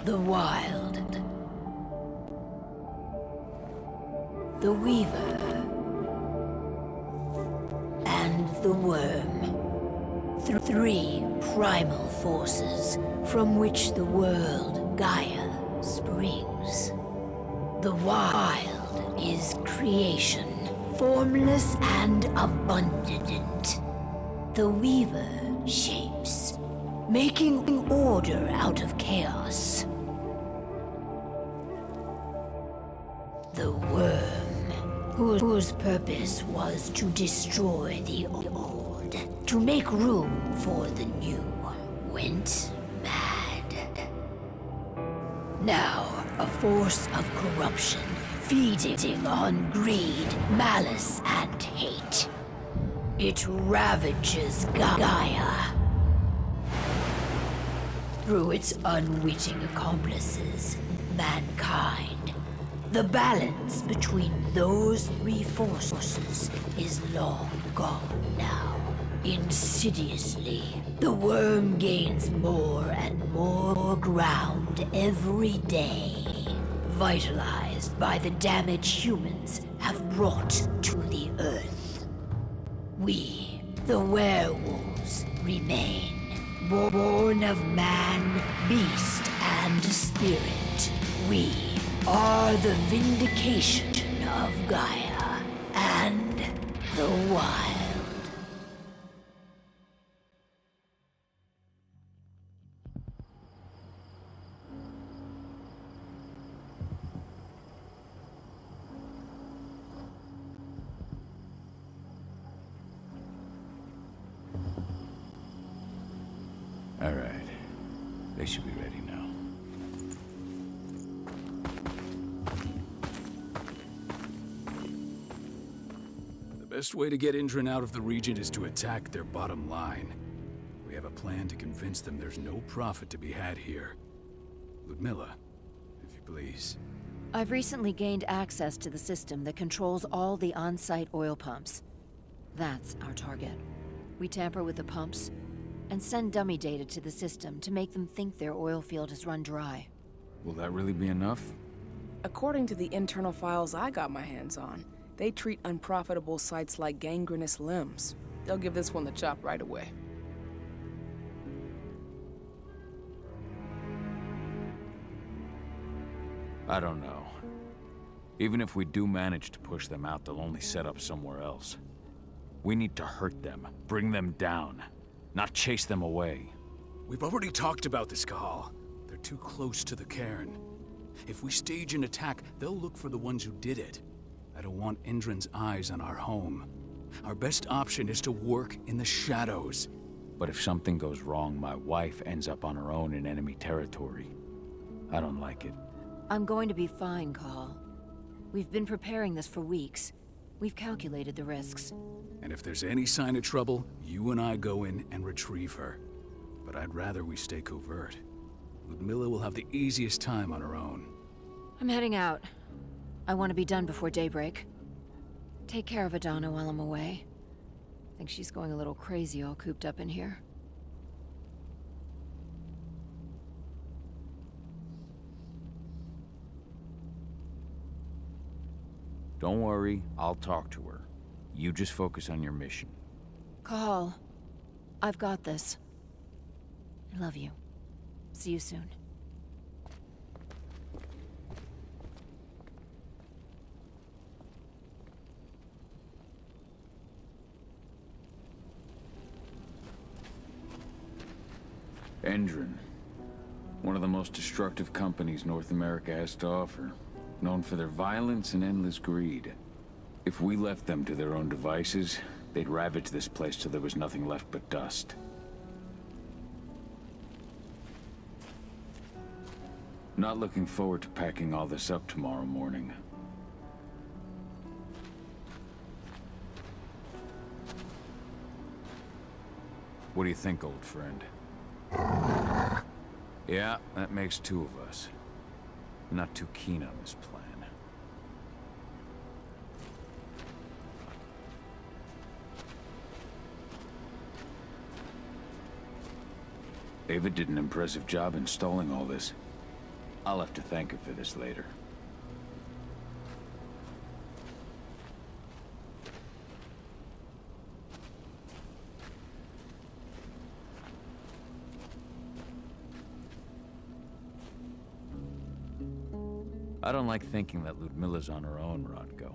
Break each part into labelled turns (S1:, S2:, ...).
S1: The Wild. The Weaver. And the Worm. Three primal forces from which the world, Gaia, springs. The Wild is creation, formless and abundant. The Weaver shapes, making order out of chaos. The Worm, whose purpose was to destroy the old, to make room for the new, went mad. Now, a force of corruption, feeding on greed, malice, and hate. It ravages Gaia. Through its unwitting accomplices, mankind, the balance between those three forces is long gone now. Insidiously, the Worm gains more and more ground every day, vitalized by the damage humans have brought to the Earth. We, the werewolves, remain, born of man, beast, and spirit. We are the vindication of Gaia and the Wild.
S2: All right. They should be ready now.
S3: The best way to get Indran out of the region is to attack their bottom line. We have a plan to convince them there's no profit to be had here. Ludmilla, if you please.
S4: I've recently gained access to the system that controls all the on-site oil pumps. That's our target. We tamper with the pumps and send dummy data to the system to make them think their oil field has run dry.
S2: Will that really be enough?
S5: According to the internal files I got my hands on, they treat unprofitable sites like gangrenous limbs. They'll give this one the chop right away.
S2: I don't know. Even if we do manage to push them out, they'll only set up somewhere else. We need to hurt them, bring them down, not chase them away.
S3: We've already talked about this, Cahal. They're too close to the cairn. If we stage an attack, they'll look for the ones who did it. I don't want Indran's eyes on our home. Our best option is to work in the shadows.
S2: But if something goes wrong, my wife ends up on her own in enemy territory. I don't like it.
S4: I'm going to be fine, Cahal. We've been preparing this for weeks. We've calculated the risks.
S3: And if there's any sign of trouble, you and I go in and retrieve her. But I'd rather we stay covert. Ludmilla will have the easiest time on her own.
S4: I'm heading out. I want to be done before daybreak. Take care of Adana while I'm away. I think she's going a little crazy all cooped up in here.
S2: Don't worry, I'll talk to her. You just focus on your mission.
S4: Cahal, I've got this. I love you. See you soon.
S2: Indran. One of the most destructive companies North America has to offer. Known for their violence and endless greed. If we left them to their own devices, they'd ravage this place till there was nothing left but dust. Not looking forward to packing all this up tomorrow morning. What do you think, old friend? Yeah, that makes two of us. Not too keen on this plan. Ava did an impressive job installing all this. I'll have to thank her for this later. I don't like thinking that Ludmilla's on her own, Rodko.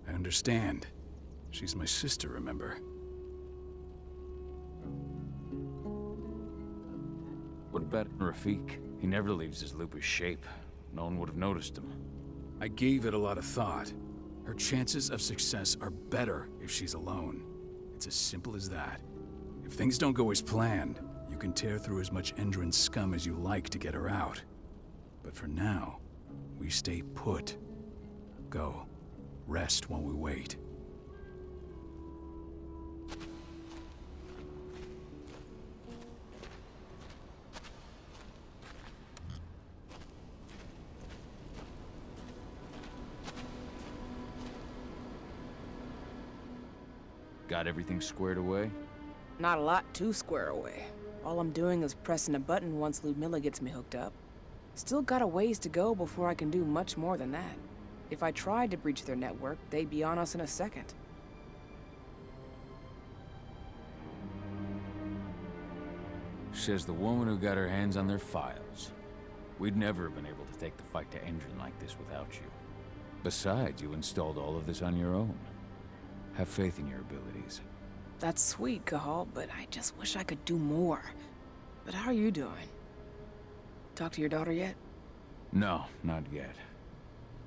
S3: I understand. She's my sister, remember?
S2: What about Rafik? He never leaves his lupus shape. No one would have noticed him.
S3: I gave it a lot of thought. Her chances of success are better if she's alone. It's as simple as that. If things don't go as planned, you can tear through as much Endron scum as you like to get her out. But for now, we stay put. Go. Rest while we wait.
S2: Got everything squared away?
S5: Not a lot to square away. All I'm doing is pressing a button once Ludmilla gets me hooked up. Still got a ways to go before I can do much more than that. If I tried to breach their network, they'd be on us in a second.
S2: Says the woman who got her hands on their files. We'd never have been able to take the fight to Endron like this without you. Besides, you installed all of this on your own. Have faith in your abilities.
S5: That's sweet, Cahal, but I just wish I could do more. But how are you doing? Talk to your daughter yet?
S2: No, not yet.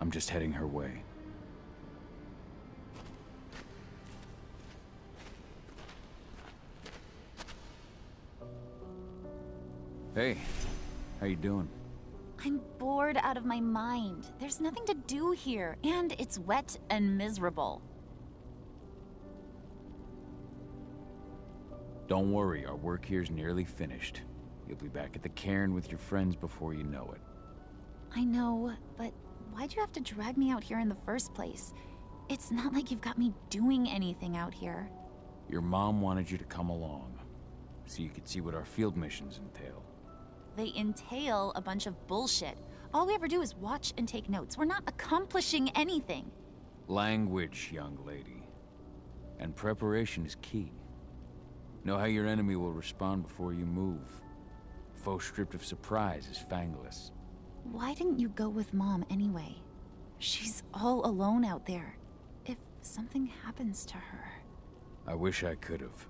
S2: I'm just heading her way. Hey, how you doing?
S6: I'm bored out of my mind. There's nothing to do here, and it's wet and miserable.
S2: Don't worry, our work here's nearly finished. You'll be back at the cairn with your friends before you know it.
S6: I know, but why'd you have to drag me out here in the first place? It's not like you've got me doing anything out here.
S2: Your mom wanted you to come along, so you could see what our field missions entail.
S6: They entail a bunch of bullshit. All we ever do is watch and take notes. We're not accomplishing anything.
S2: Language, young lady. And preparation is key. Know how your enemy will respond before you move. Faux stripped of surprise is fangless.
S6: Why didn't you go with Mom anyway? She's all alone out there. If something happens to her...
S2: I wish I could have.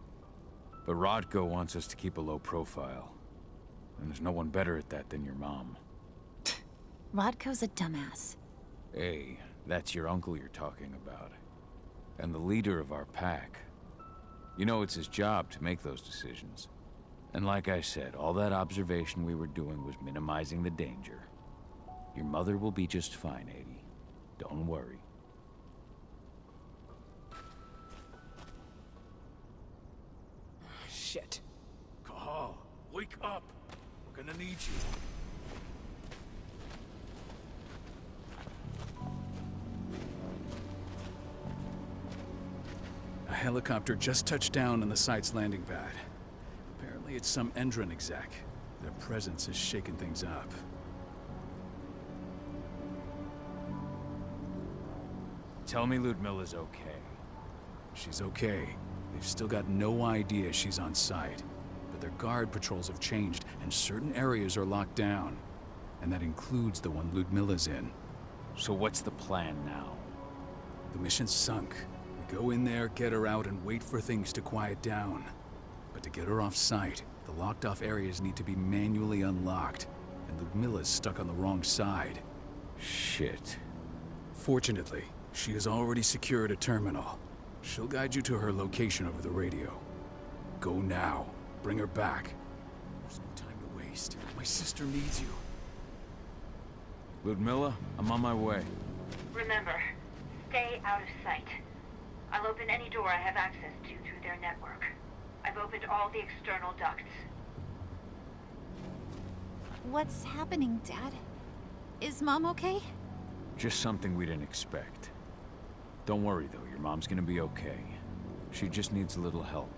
S2: But Rodko wants us to keep a low profile. And there's no one better at that than your mom.
S6: Rodko's a dumbass.
S2: Hey, that's your uncle you're talking about. And the leader of our pack. You know it's his job to make those decisions. And like I said, all that observation we were doing was minimizing the danger. Your mother will be just fine, Adie. Don't worry.
S5: Shit.
S3: Cahal, wake up! We're gonna need you. A helicopter just touched down on the site's landing pad. Apparently it's some Endron exec. Their presence has shaken things up.
S2: Tell me Ludmilla's okay.
S3: She's okay. They've still got no idea she's on site. But their guard patrols have changed, and certain areas are locked down. And that includes the one Ludmilla's in.
S2: So what's the plan now?
S3: The mission's sunk. We go in there, get her out, and wait for things to quiet down. But to get her off site, the locked-off areas need to be manually unlocked. And Ludmilla's stuck on the wrong side.
S2: Shit.
S3: Fortunately, she has already secured a terminal. She'll guide you to her location over the radio. Go now. Bring her back. There's no time to waste. My sister needs you.
S2: Ludmilla, I'm on my way.
S7: Remember, stay out of sight. I'll open any door I have access to through their network. I've opened all the external ducts.
S6: What's happening, Dad? Is Mom okay?
S2: Just something we didn't expect. Don't worry, though. Your mom's gonna be okay. She just needs a little help.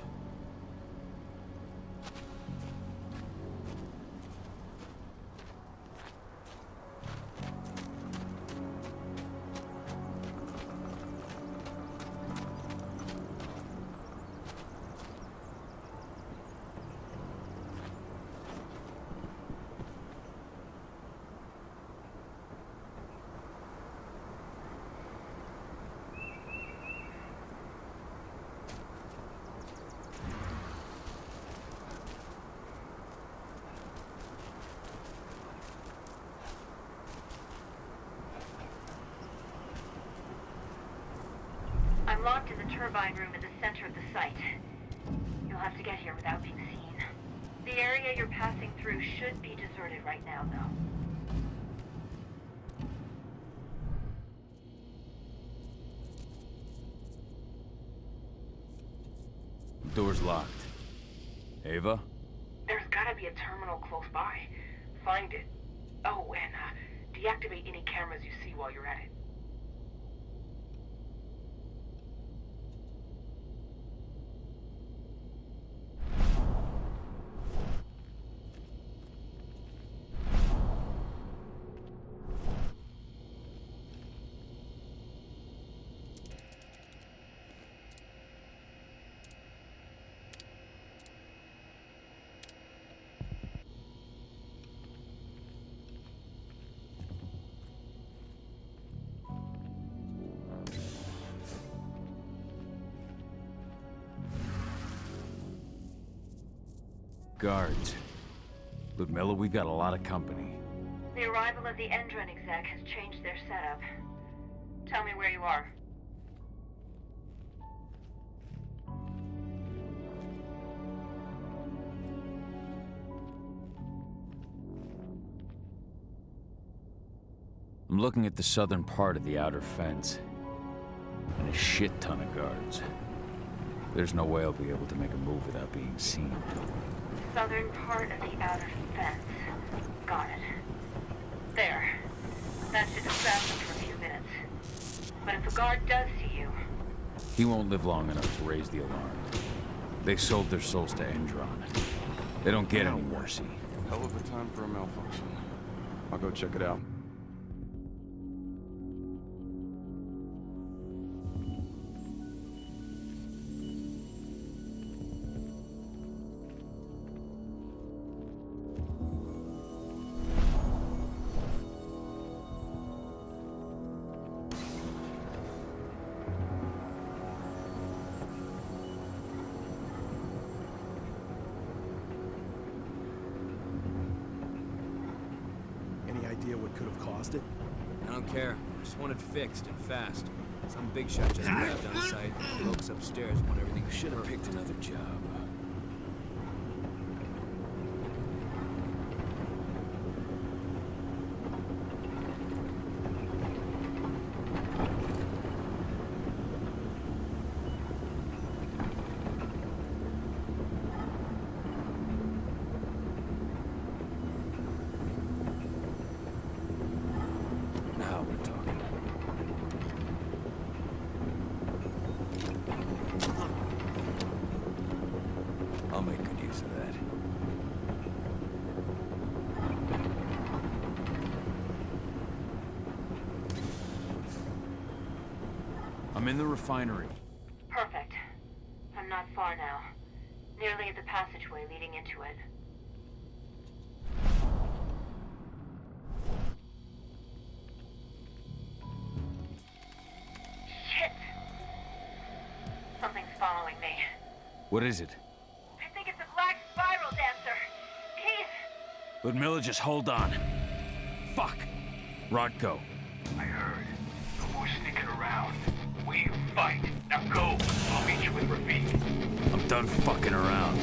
S7: I'm locked in the turbine room in the center of the site. You'll have to get here without being seen. The area you're passing through should be deserted right now, though.
S2: Door's locked. Ava?
S5: There's gotta be a terminal close by. Find it. Oh, and deactivate any cameras you see while you're at it.
S2: Guards. Ludmilla, we've got a lot of company.
S7: The arrival of the Endron exec has changed their setup. Tell me where you are.
S2: I'm looking at the southern part of the outer fence. And a shit ton of guards. There's no way I'll be able to make a move without being seen.
S7: Southern part of the outer fence. Got it. There. That should distract them for a few minutes. But if a guard does see you...
S2: He won't live long enough to raise the alarm. They sold their souls to Endron. They don't get any mercy.
S8: Hell of a time for a malfunction. I'll go check it out.
S9: Idea what could have caused it?
S10: I don't care. I just want it fixed and fast. Some big shot just arrived on site. Folks upstairs want everything
S2: Should have picked another job. Now we're talking. I'll make good use of that. I'm in the refinery.
S7: Perfect. I'm not far now. Nearly at the passageway leading into it. Shit! Something's following me.
S2: What is it?
S7: I think it's a black spiral dancer. He's...
S2: Ludmilla, just hold on. Fuck! Rodko.
S3: I heard. No more sneaking around. We fight. Now go. I'll meet you with Rafik.
S2: I'm done fucking around.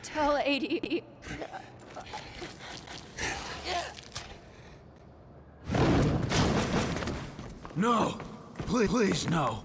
S4: Tell 80.
S3: No! Please, no!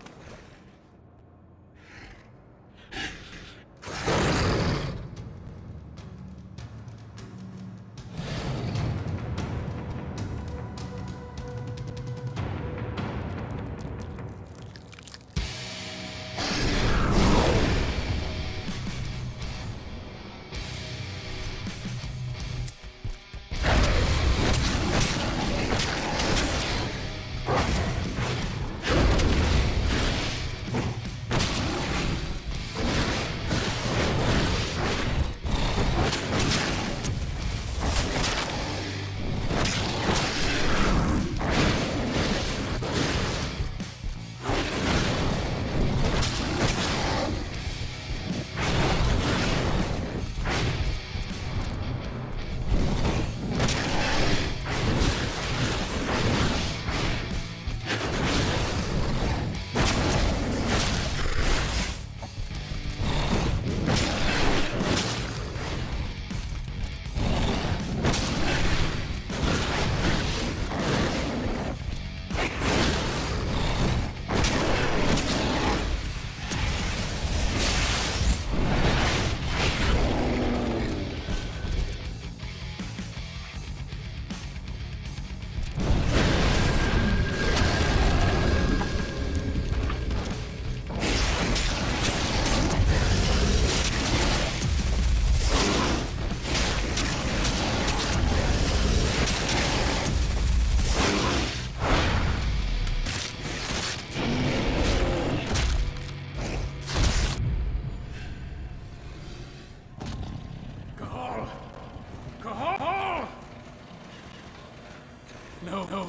S3: No.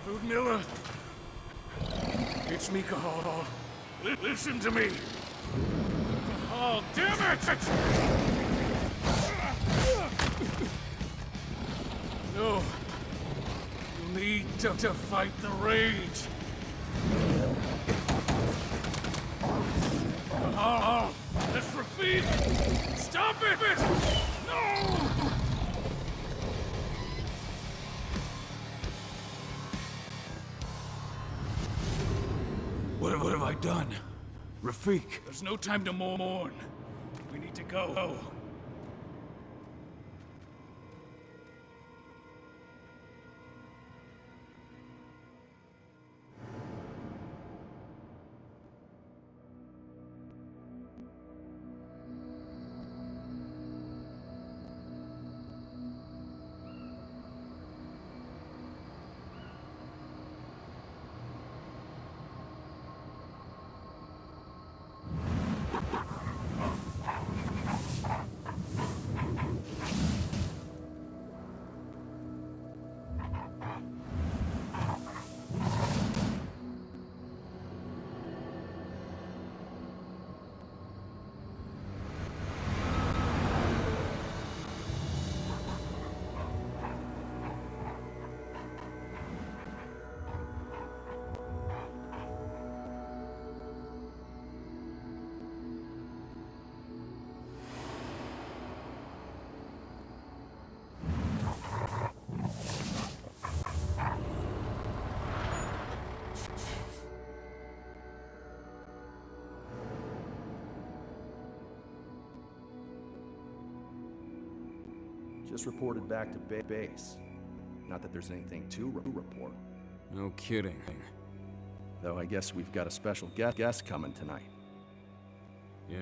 S3: Ludmilla. It's me, Cahal. Listen to me. Cahal, damn it! No. You need to fight the rage. Cahal, that's Rafik. Stop it! No! What have I done? Rafik. There's no time to mourn. We need to go.
S9: Just reported back to base. Not that there's anything to report.
S10: No kidding.
S9: Though I guess we've got a special guest coming tonight.
S10: Yeah,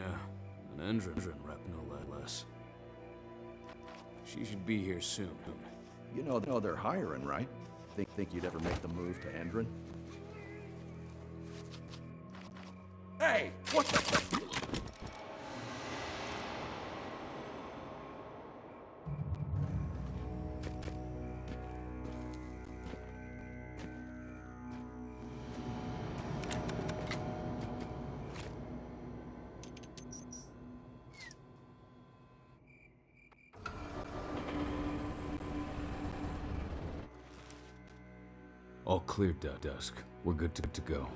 S10: an Endrin rep, no less. She should be here soon.
S9: You know they're hiring, right? Think you'd ever make the move to Endrin? Hey! What the...
S10: All clear, Dusk. We're good to go.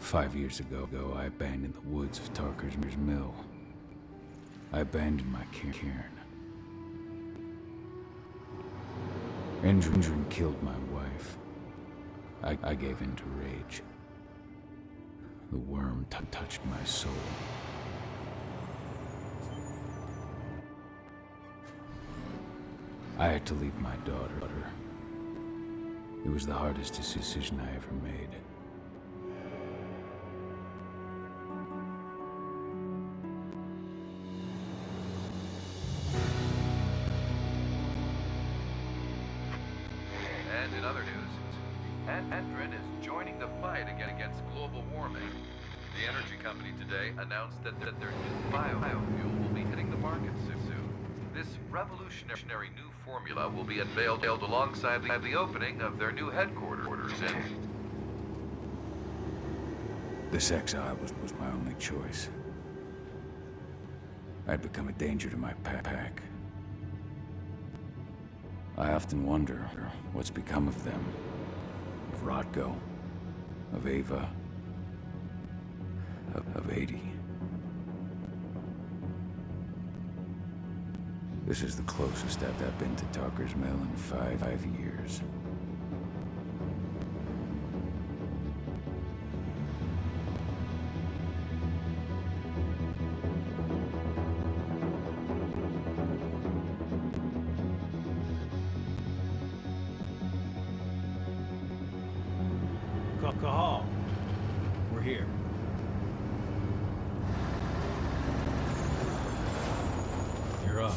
S2: 5 years ago, I abandoned the woods of Tarker's Mill. I abandoned my cairn. Endrin killed my wife. I gave in to rage. The worm touched my soul. I had to leave my daughter. It was the hardest decision I ever made.
S11: And in other news, Endrin is joining the fight against global warming. The energy company today announced that their new biofuel will be hitting the market soon. This revolutionary new formula will be unveiled alongside the opening of their new headquarters in...
S2: This exile was my only choice. I'd become a danger to my pack. I often wonder what's become of them. Of Rodko, of Ava, of 80. This is the closest I've been to Tarker's Mill in 5 years.
S10: Cahal, we're here. You're up.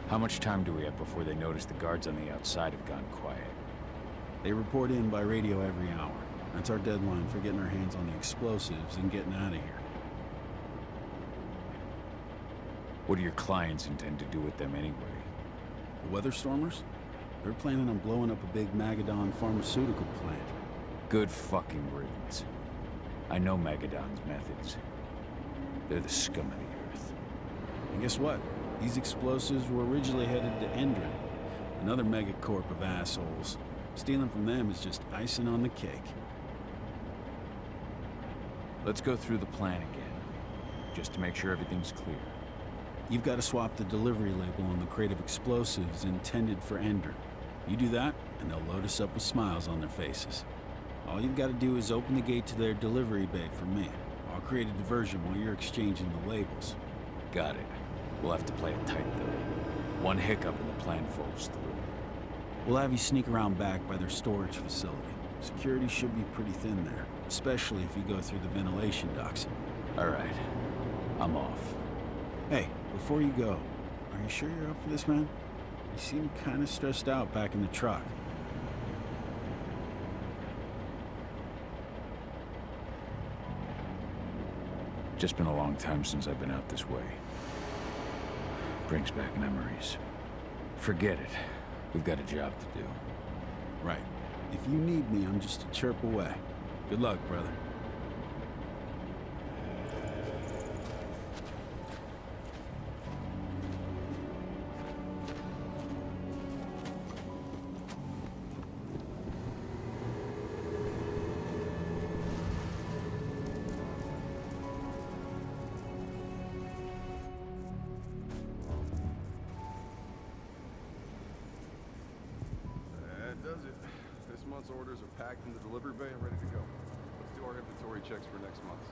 S2: How much time do we have before they notice the guards on the outside have gone quiet?
S8: They report in by radio every hour. That's our deadline for getting our hands on the explosives and getting out of here.
S2: What do your clients intend to do with them anyway?
S8: The Weatherstormers? They're planning on blowing up a big Magadon pharmaceutical plant.
S2: Good fucking riddance. I know Magadon's methods. They're the scum of the earth.
S8: And guess what? These explosives were originally headed to Endrin, another megacorp of assholes. Stealing from them is just icing on the cake.
S2: Let's go through the plan again, just to make sure everything's clear.
S8: You've got to swap the delivery label on the crate of explosives intended for Endrin. You do that, and they'll load us up with smiles on their faces. All you've got to do is open the gate to their delivery bay for me. I'll create a diversion while you're exchanging the labels.
S2: Got it. We'll have to play it tight, though. One hiccup and the plan falls through.
S8: We'll have you sneak around back by their storage facility. Security should be pretty thin there, especially if you go through the ventilation ducts.
S2: All right. I'm off.
S8: Hey, before you go, are you sure you're up for this, man? You seem kind of stressed out back in the truck.
S2: Just been a long time since I've been out this way. Brings back memories. Forget it. We've got a job to do.
S8: Right. If you need me, I'm just a chirp away. Good luck, brother.
S9: Does it. This month's orders are packed in the delivery bay and ready to go. Let's do our inventory checks for next month.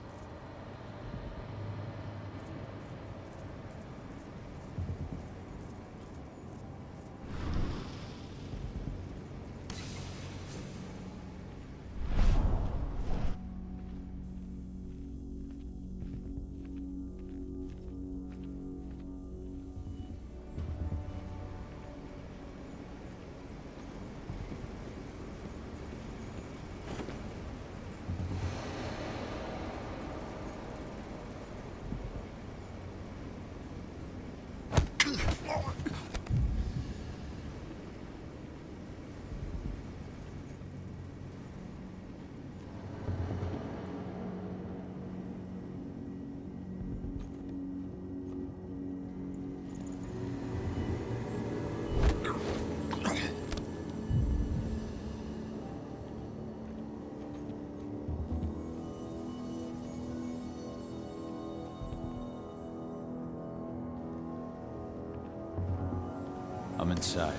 S2: I'm inside.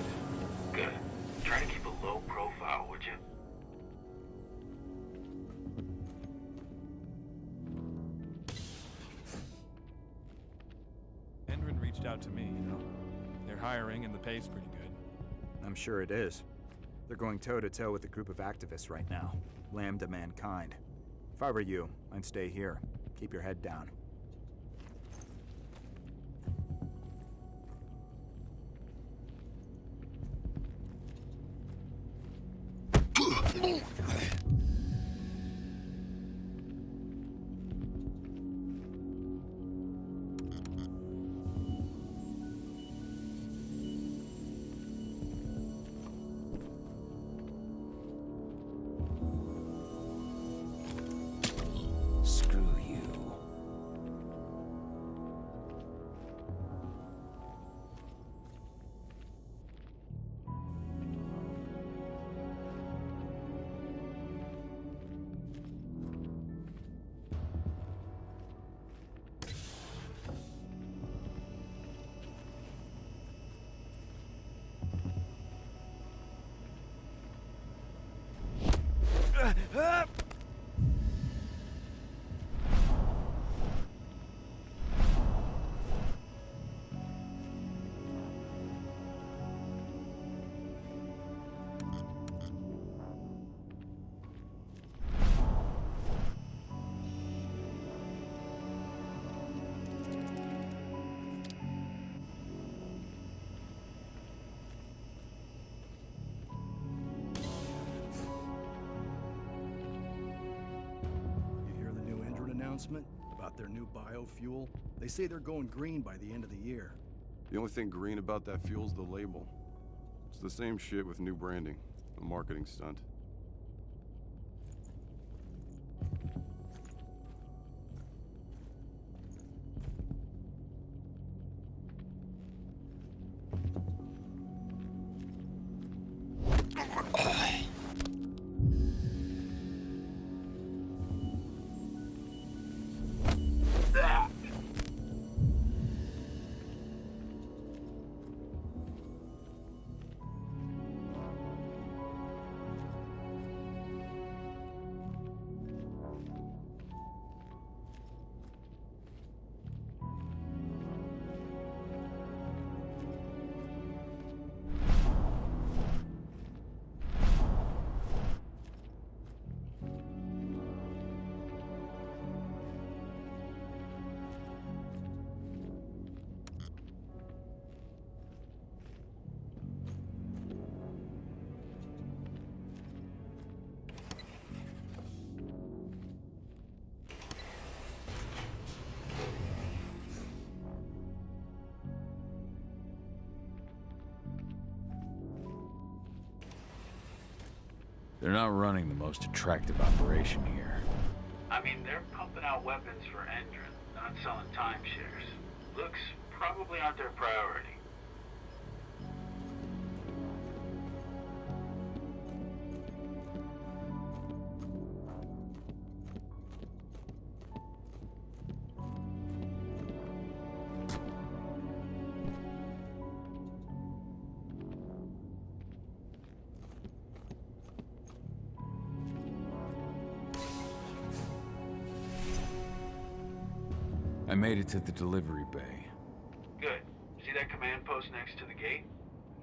S12: Good. Try to keep a low profile, would you?
S13: Endrin reached out to me, you know. They're hiring and the pay's pretty good.
S14: I'm sure it is. They're going toe-to-toe with a group of activists right now. Lambda Mankind. If I were you, I'd stay here. Keep your head down.
S2: Screw you.
S9: You hear the new Endrin announcement about their new biofuel? They say they're going green by the end of the year.
S15: The only thing green about that fuel's the label. It's the same shit with new branding. A marketing stunt.
S2: They're not running the most attractive operation here.
S12: I mean, they're pumping out weapons for Endrin, not selling timeshares. Looks probably aren't their priority.
S2: I made it to the delivery bay.
S12: Good. See that command post next to the gate?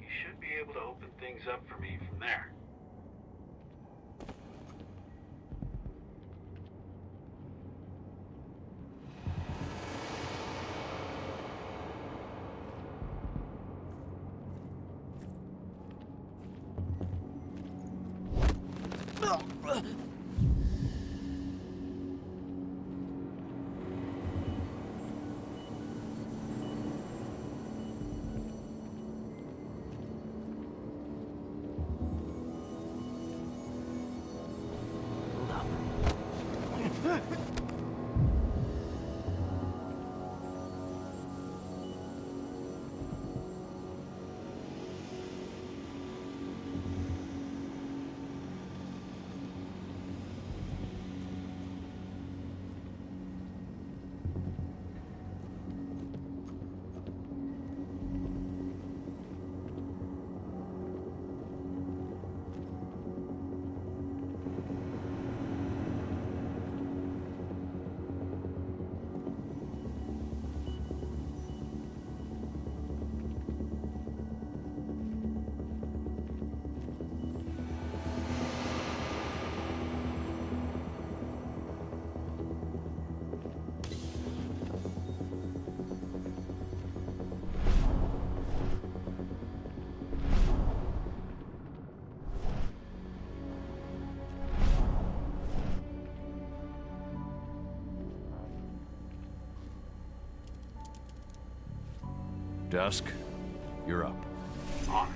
S12: You should be able to open things up for me from there.
S2: Dusk, you're up.
S12: On it.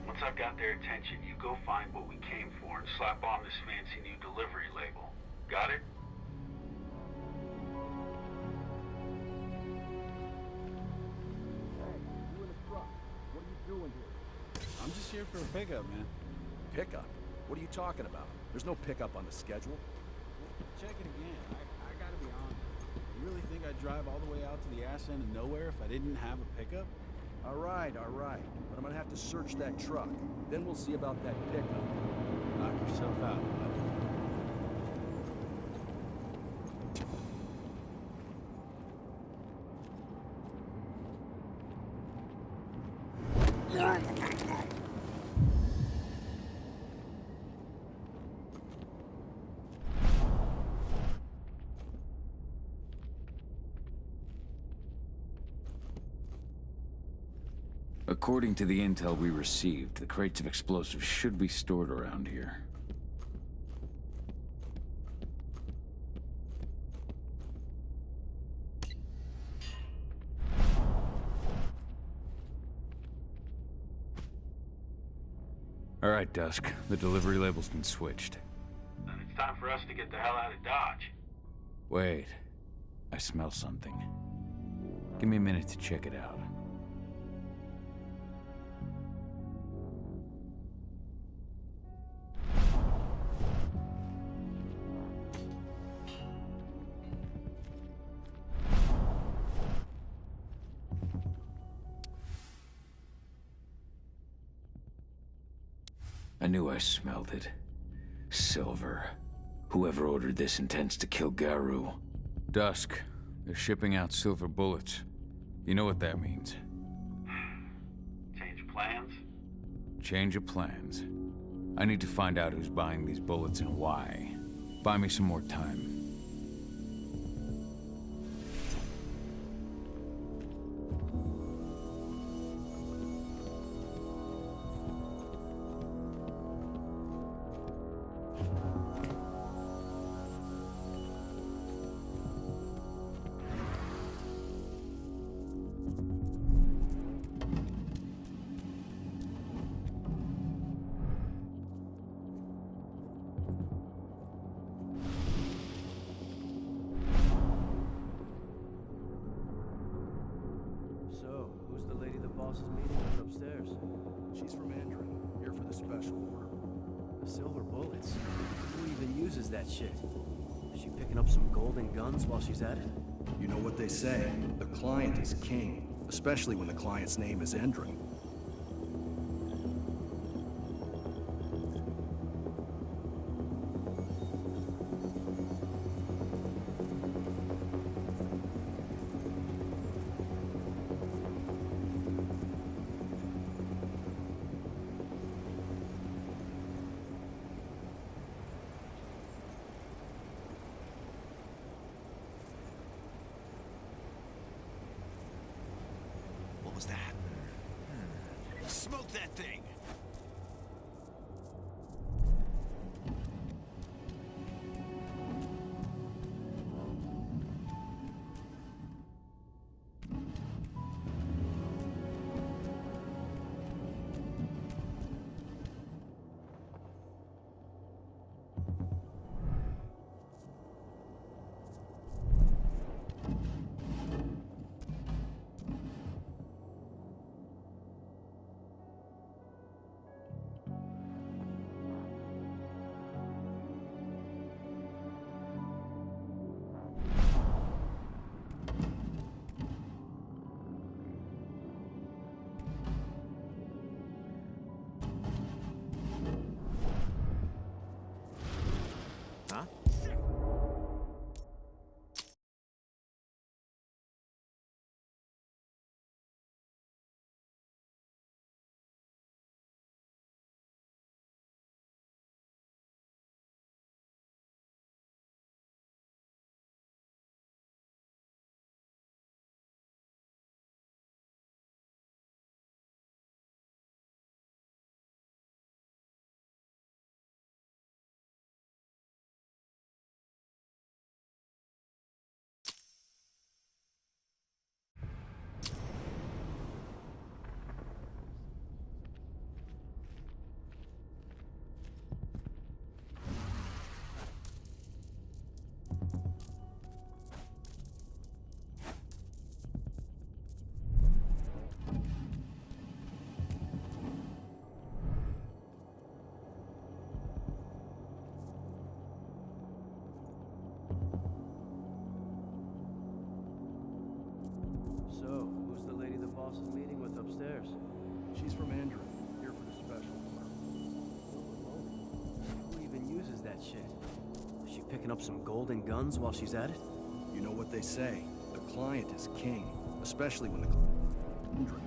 S12: Once I've got their attention, you go find what we came for and slap on this fancy new delivery label. Got it?
S8: I'm just here for a pickup, man.
S9: Pickup? What are you talking about? There's no pickup on the schedule.
S8: Check it again. I gotta be honest. You really think I'd drive all the way out to the ass end of nowhere if I didn't have a pickup?
S9: All right. But I'm gonna have to search that truck. Then we'll see about that pickup.
S8: Knock yourself out, bud.
S2: According to the intel we received, the crates of explosives should be stored around here. All right, Dusk. The delivery label's been switched.
S12: Then it's time for us to get the hell out of Dodge.
S2: Wait. I smell something. Give me a minute to check it out. I knew I smelled it. Silver. Whoever ordered this intends to kill Garu. Dusk. They're shipping out silver bullets. You know what that means.
S12: Change of plans?
S2: Change of plans. I need to find out who's buying these bullets and why. Buy me some more time.
S16: Who's the lady the boss is meeting with upstairs?
S9: She's from Endron, here for the special order.
S16: The silver bullets? Who even uses that shit? Is she picking up some golden guns while she's at it?
S9: You know what they say, the client is king, especially when the client's name is Endron.
S17: What was that? Smoke that thing!
S16: boss is meeting with upstairs.
S9: She's from Andrew, here for the special order.
S16: Who even uses that shit? Is she picking up some golden guns while she's at it?
S9: You know what they say, the client is king, especially when the Andrew.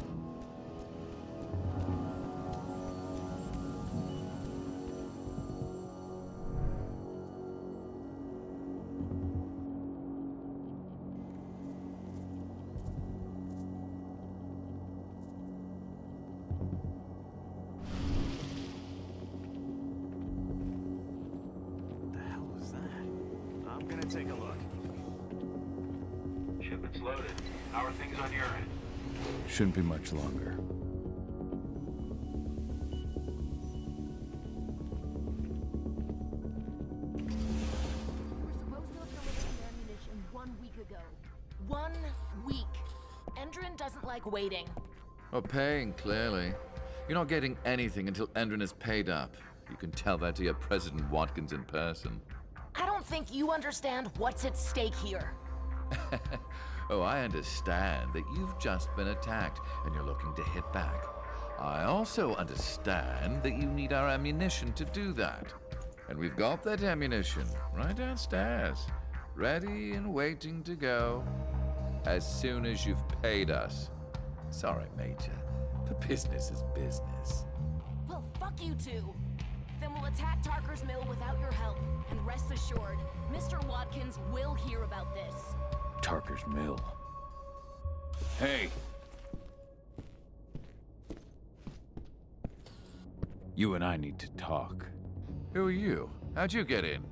S16: Take a look.
S12: Shipment's loaded. How are things on your end?
S2: Shouldn't be much longer.
S17: We were supposed to have delivered the ammunition 1 week ago. 1 week. Endrin doesn't like waiting.
S11: Well, paying, clearly. You're not getting anything until Endrin is paid up. You can tell that to your President Watkins in person.
S17: I don't think you understand what's at stake here.
S11: Oh, I understand that you've just been attacked and you're looking to hit back. I also understand that you need our ammunition to do that. And we've got that ammunition right downstairs, ready and waiting to go as soon as you've paid us. Sorry, Major, but business is business.
S17: Well, fuck you two. Then we'll attack Tarker's Mill without your help. And rest assured, Mr. Watkins will hear about this.
S2: Tarker's Mill. Hey! You and I need to talk.
S11: Who are you? How'd you get in?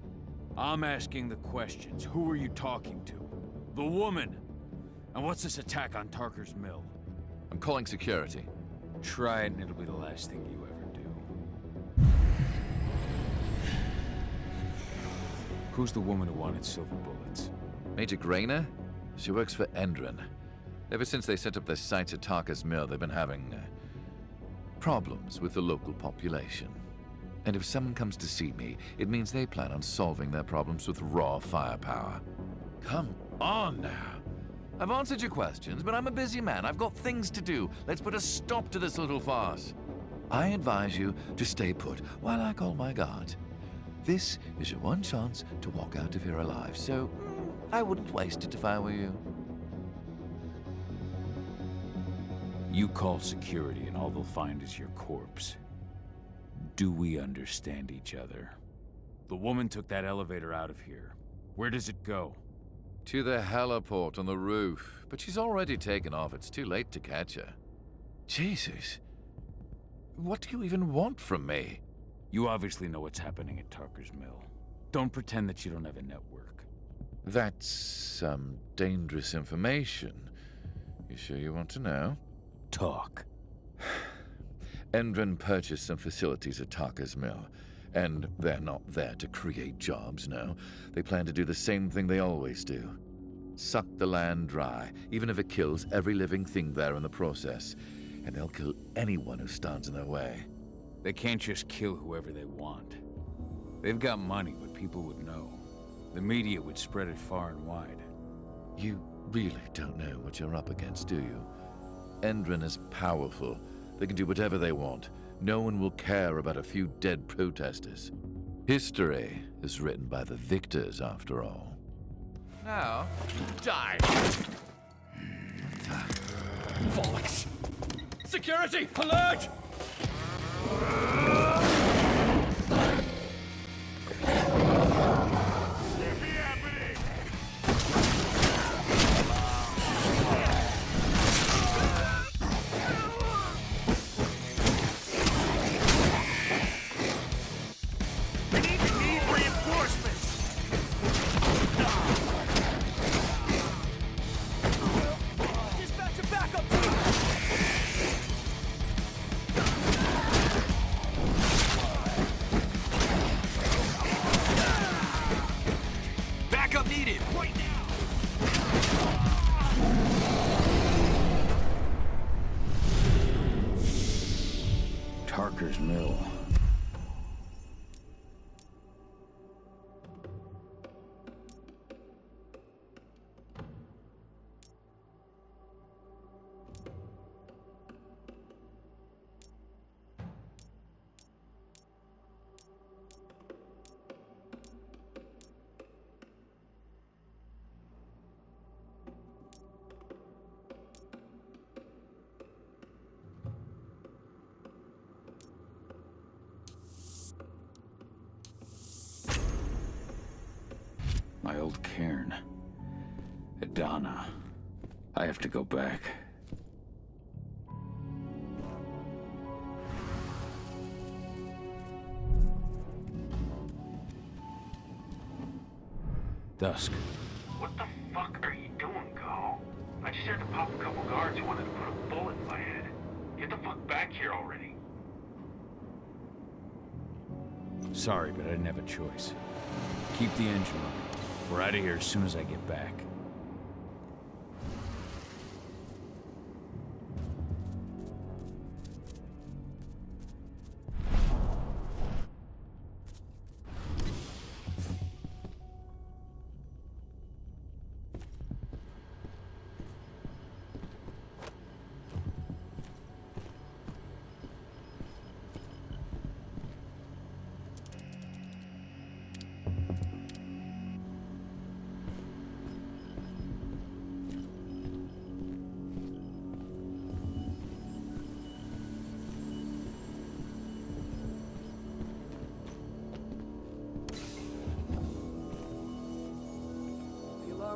S2: I'm asking the questions. Who are you talking to? The woman! And what's this attack on Tarker's Mill?
S11: I'm calling security.
S2: Try it and it'll be the last thing you ever do. Who's the woman who wanted silver bullets?
S11: Major Grainer? She works for Endrin. Ever since they set up their sights at Tarker's Mill, they've been having problems with the local population. And if someone comes to see me, it means they plan on solving their problems with raw firepower. Come on now. I've answered your questions, but I'm a busy man. I've got things to do. Let's put a stop to this little farce. I advise you to stay put while I call my guards. This is your one chance to walk out of here alive, so I wouldn't waste it if I were you.
S2: You call security and all they'll find is your corpse. Do we understand each other? The woman took that elevator out of here. Where does it go?
S11: To the heliport on the roof, but she's already taken off. It's too late to catch her. Jesus. What do you even want from me?
S2: You obviously know what's happening at Tarker's Mill. Don't pretend that you don't have a network.
S11: That's some dangerous information. You sure you want to know?
S2: Talk.
S11: Endrin purchased some facilities at Tarker's Mill, and they're not there to create jobs, no. They plan to do the same thing they always do. Suck the land dry, even if it kills every living thing there in the process. And they'll kill anyone who stands in their way.
S2: They can't just kill whoever they want. They've got money, but people would know. The media would spread it far and wide.
S11: You really don't know what you're up against, do you? Endrin is powerful. They can do whatever they want. No one will care about a few dead protesters. History is written by the victors, after all. Now, die!
S18: Bollocks! Security! Alert!
S2: Tarker's Mill. My old cairn. Adana. I have to go back. Dusk.
S12: What the fuck are you doing, Go? I just had to pop a couple guards who wanted to put a bullet in my head. Get the fuck back here already.
S2: Sorry, but I didn't have a choice. Keep the engine running. We're out of here as soon as I get back.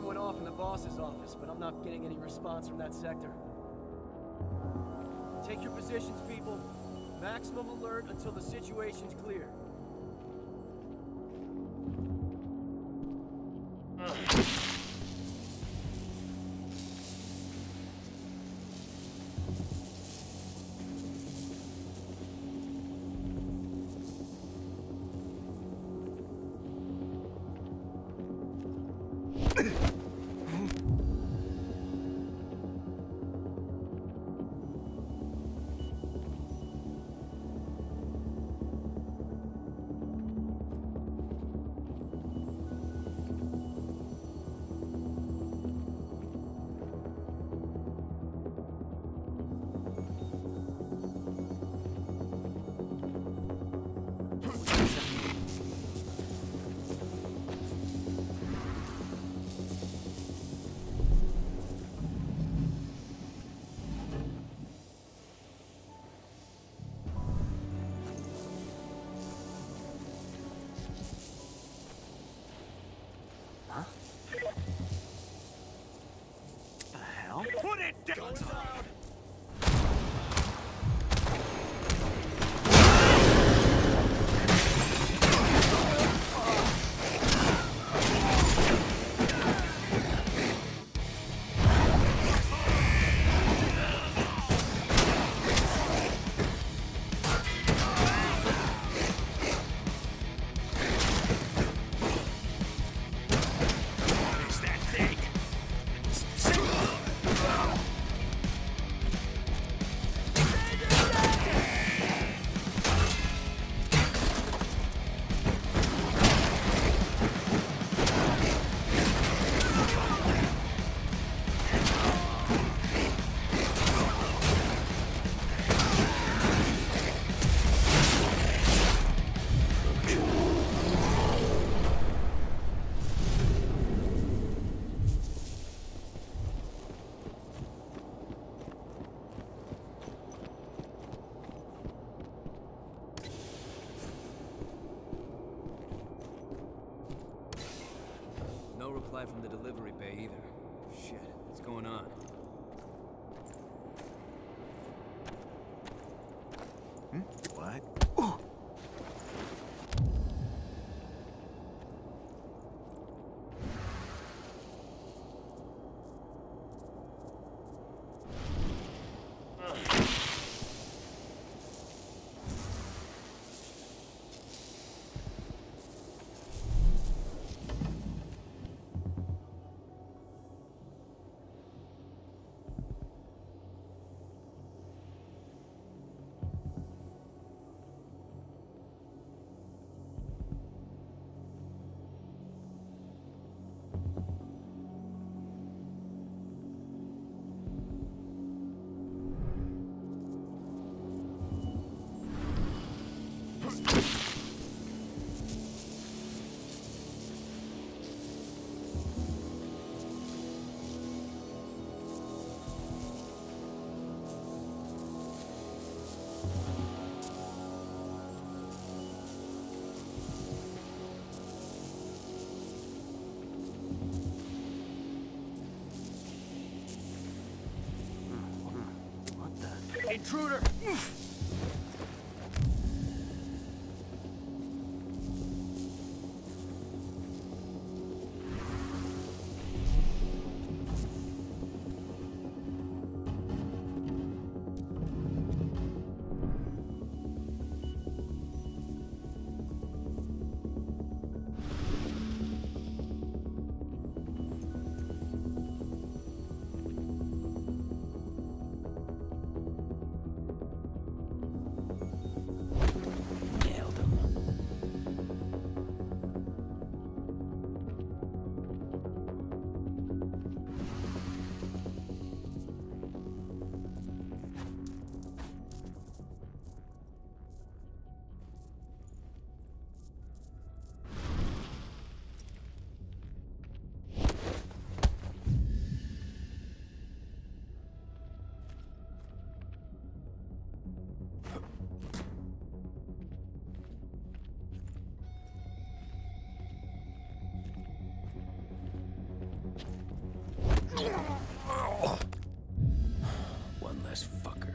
S16: Went off in the boss's office, but I'm not getting any response from that sector. Take your positions, people. Maximum alert until the situation's clear.
S18: Put it down!
S10: No reply from the delivery bay either. Shit, what's going on?
S14: What?
S18: intruder!
S8: One less fucker.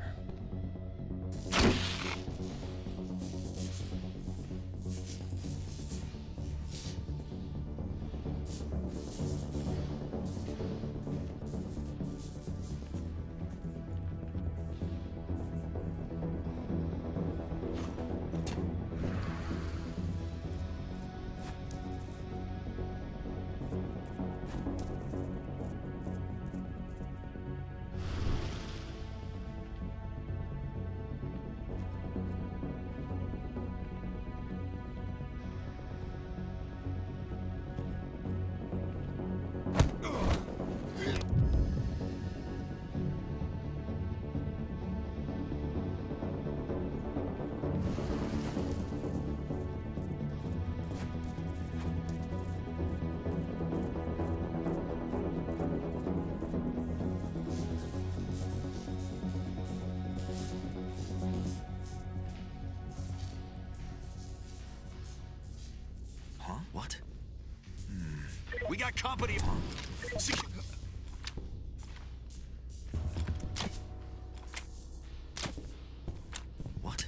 S19: Huh? What?
S18: We got company!
S19: What?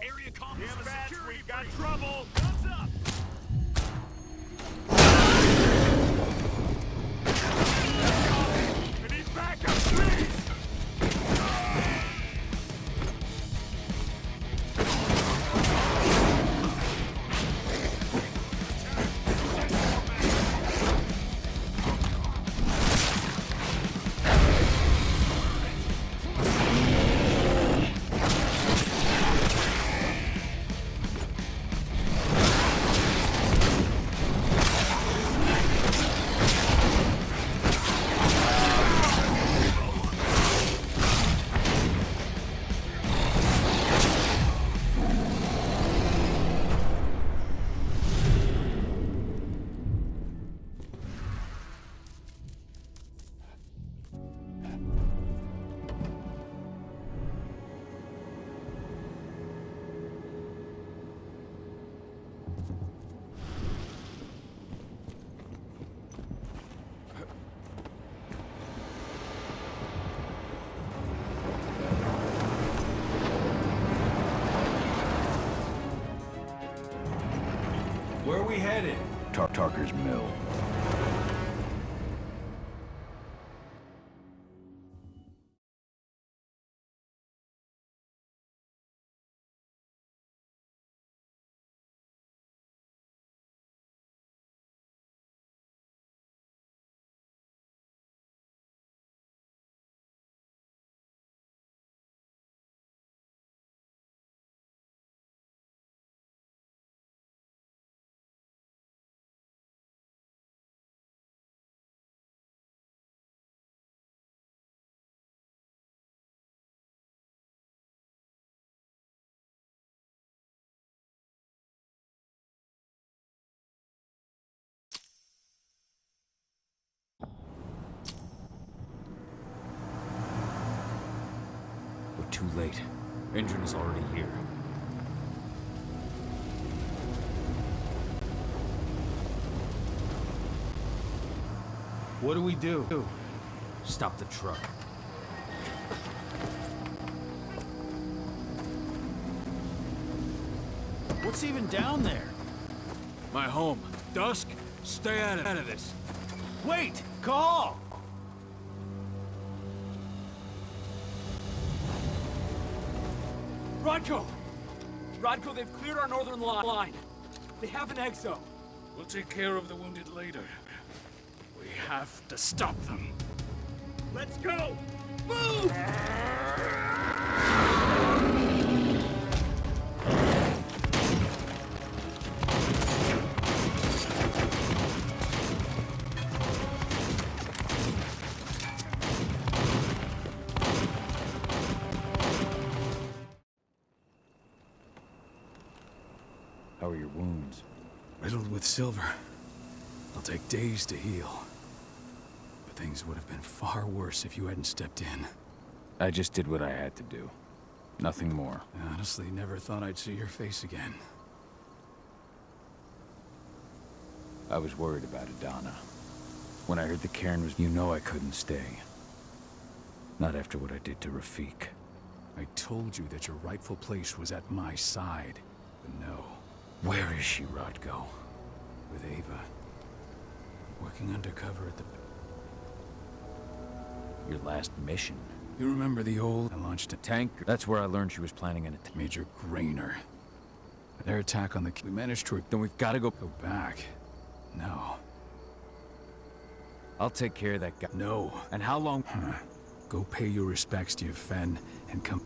S18: Area comms security, we've got trouble! Thumbs up! I need backup, please!
S2: Where are we headed?
S8: Tarker's Mill.
S2: We're too late. Engine is already here.
S8: What do we do?
S2: Stop the truck.
S8: What's even down there?
S3: My home. Dusk, stay out of this.
S8: Wait! Call!
S10: Rodko! Rodko, they've cleared our northern line. They have an exo.
S3: We'll take care of the wounded later. We have to stop them.
S18: Let's go!
S10: Move!
S2: How are your wounds?
S3: Riddled with silver. They'll take days to heal. But things would have been far worse if you hadn't stepped in.
S2: I just did what I had to do. Nothing more.
S3: I honestly never thought I'd see your face again.
S2: I was worried about Adana. When I heard the cairn was... You know I couldn't stay. Not after what I did to Rafik.
S3: I told you that your rightful place was at my side. But no.
S2: Where is she, Rodko?
S3: With Ava. Working undercover at the...
S2: Your last mission?
S3: You remember the old... I launched a tanker.
S2: That's where I learned she was planning an attack.
S3: Major Grainer. Their attack on the... We managed to... Then we've got to go back. No.
S2: I'll take care of that guy.
S3: No.
S2: And how long...
S3: Go pay your respects to your Fen and come...